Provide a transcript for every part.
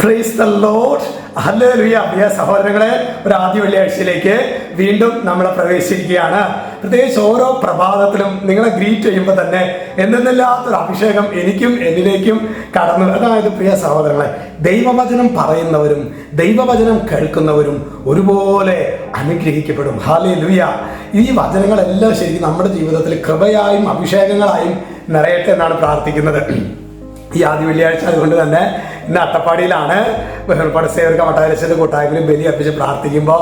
Praise the Lord. Hallelujah. പ്രിയ സഹോദരങ്ങളെ, ഒരു ആദ്യ വെള്ളിയാഴ്ചയിലേക്ക് വീണ്ടും നമ്മൾ പ്രവേശിക്കുകയാണ്. പ്രത്യേകിച്ച് ഓരോ പ്രഭാതത്തിലും നിങ്ങളെ ഗ്രീറ്റ് ചെയ്യുമ്പോൾ തന്നെ എന്തെന്നില്ലാത്തൊരു അഭിഷേകം എനിക്കും എന്നിലേക്കും കടന്നു. അതായത് പ്രിയ സഹോദരങ്ങളെ, ദൈവവചനം പറയുന്നവരും ദൈവവചനം കേൾക്കുന്നവരും ഒരുപോലെ അനുഗ്രഹിക്കപ്പെടും. ഹല്ലേലൂയ. ഈ വചനങ്ങളെല്ലാം ശരിക്കും നമ്മുടെ ജീവിതത്തിൽ കൃപയായും അഭിഷേകങ്ങളായും നിറയട്ടെ എന്നാണ് പ്രാർത്ഥിക്കുന്നത്. ഈ ആദ്യ വെള്ളിയാഴ്ച അതുകൊണ്ട് തന്നെ ഇന്ന് അട്ടപ്പാടിയിലാണ് പടസേവർക്ക് മട്ടാരശ്ശേരി കൂട്ടായ്മയിൽ ബലി അർപ്പിച്ച് പ്രാർത്ഥിക്കുമ്പോൾ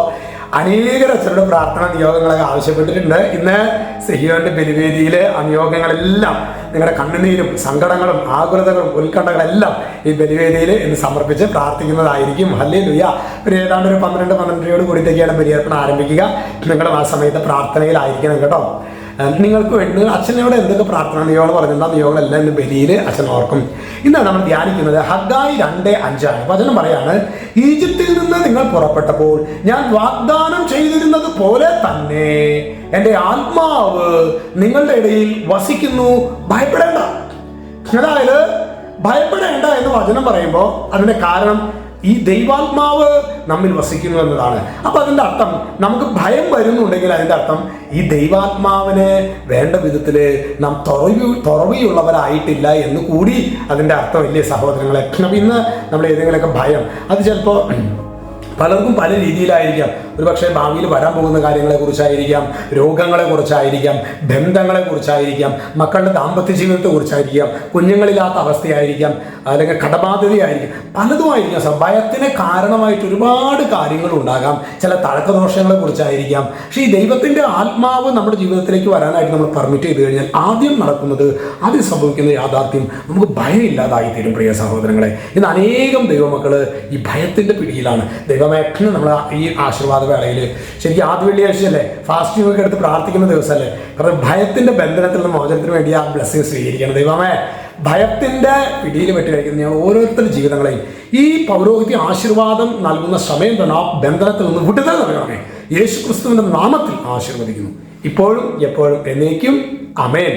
അനേക അച്ഛരുടെ പ്രാർത്ഥന നിയോഗങ്ങളൊക്കെ ആവശ്യപ്പെട്ടിട്ടുണ്ട്. ഇന്ന് സിഹിയോന്റെ ബലിവേദിയിൽ ആ നിയോഗങ്ങളെല്ലാം നിങ്ങളുടെ കണ്ണുനീരും സങ്കടങ്ങളും ആകുലതകളും ഉത്കണ്ഠകളെല്ലാം ഈ ബലിവേദിയിൽ ഇന്ന് സമർപ്പിച്ച് പ്രാർത്ഥിക്കുന്നതായിരിക്കും. ഹല്ലേലൂയ. ഒരു ഏതാണ്ട് ഒരു 12-12 കൂടിയിട്ടൊക്കെയാണ് ബലിയർപ്പണം ആരംഭിക്കുക. നിങ്ങളും ആ സമയത്ത് പ്രാർത്ഥനയിലായിരിക്കണം കേട്ടോ. നിങ്ങൾക്ക് വേണ്ടി അച്ഛനോട് എന്തൊക്കെ പ്രാർത്ഥന നിയോഗങ്ങൾ പറഞ്ഞിട്ടുണ്ടോ നിയോഗങ്ങളെല്ലാം ഇന്ന് ബലിയിൽ അച്ഛൻ ഓർക്കും. ഇന്ന് നമ്മൾ ധ്യാനിക്കുന്നത് ഹഗ്ഗായി 2:5 വചനം പറയാണ്, ഈജിപ്തിൽ നിന്ന് നിങ്ങൾ പുറപ്പെട്ടപ്പോൾ ഞാൻ വാഗ്ദാനം ചെയ്തിരുന്നത് പോലെ തന്നെ എൻ്റെ ആത്മാവ് നിങ്ങളുടെ ഇടയിൽ വസിക്കുന്നു, ഭയപ്പെടേണ്ട. അതായത് ഭയപ്പെടേണ്ട എന്ന് വചനം പറയുമ്പോൾ അതിന്റെ കാരണം ഈ ദൈവാത്മാവ് നമ്മിൽ വസിക്കുന്നു എന്നതാണ്. അപ്പൊ അതിന്റെ അർത്ഥം നമുക്ക് ഭയം വരുന്നുണ്ടെങ്കിൽ അതിന്റെ അർത്ഥം ഈ ദൈവാത്മാവിനെ വേണ്ട വിധത്തില് നാം തുറവിയുള്ളവരായിട്ടില്ല എന്ന് കൂടി അതിന്റെ അർത്ഥം വലിയ സഹോദരങ്ങളെ. അപ്പൊ ഇന്ന് നമ്മൾ ഏതെങ്കിലുമൊക്കെ ഭയം അത് ചിലപ്പോ പലർക്കും പല രീതിയിലായിരിക്കാം. ഒരു പക്ഷേ ഭാവിയിൽ വരാൻ പോകുന്ന കാര്യങ്ങളെ കുറിച്ചായിരിക്കാം, രോഗങ്ങളെ കുറിച്ചായിരിക്കാം, ബന്ധങ്ങളെ കുറിച്ചായിരിക്കാം, മക്കളുടെ ദാമ്പത്യ ജീവിതത്തെ കുറിച്ചായിരിക്കാം, കുഞ്ഞുങ്ങളില്ലാത്ത അവസ്ഥയായിരിക്കാം, അല്ലെങ്കിൽ കടബാധ്യതയായിരിക്കും, പലതുമായിരിക്കാം. ഭയത്തിന് കാരണമായിട്ട് ഒരുപാട് കാര്യങ്ങൾ ഉണ്ടാകാം. ചില തഴക്കദോഷങ്ങളെ കുറിച്ചായിരിക്കാം. പക്ഷേ ഈ ദൈവത്തിന്റെ ആത്മാവ് നമ്മുടെ ജീവിതത്തിലേക്ക് വരാനായിട്ട് നമ്മൾ പെർമിറ്റ് ചെയ്ത് കഴിഞ്ഞാൽ ആദ്യം നടക്കുന്നത്, ആദ്യം സംഭവിക്കുന്ന യാഥാർത്ഥ്യം നമുക്ക് ഭയം ഇല്ലാതായി തീരും. പ്രിയ സഹോദരങ്ങളെ, ഇന്ന് അനേകം ദൈവമക്കള് ഈ ഭയത്തിന്റെ പിടിയിലാണ്. ദൈവമേഖല നമ്മൾ ഈ ആശീർവാദ വേളയിൽ ശരിക്കും ആദ്യ വെള്ളിയാഴ്ചയല്ലേ, ഫാസ്റ്റിംഗ് ഒക്കെ എടുത്ത് പ്രാർത്ഥിക്കുന്ന ദിവസമല്ലേ. കാരണം ഭയത്തിന്റെ ബന്ധനത്തിൽ നിന്ന് മോചനത്തിന് വേണ്ടി ആ ബ്ലെസ്സിങ് സ്വീകരിക്കണം. ദൈവമേ, ഭയത്തിന്റെ പിടിയിൽ വെട്ടി കഴിക്കുന്ന ഞാൻ ഓരോരുത്തരുടെ ജീവിതങ്ങളെയും ഈ പൗരോഹിത്യ ആശീർവാദം നൽകുന്ന സമയം തന്നെ ആ ബന്ധനത്തിൽ നിന്ന് വിടുതൽ നൽകണമേ. യേശു ക്രിസ്തുവിന്റെ നാമത്തിൽ ആശീർവദിക്കുന്നു, ഇപ്പോഴും എപ്പോഴും എന്നേക്കും. ആമേൻ.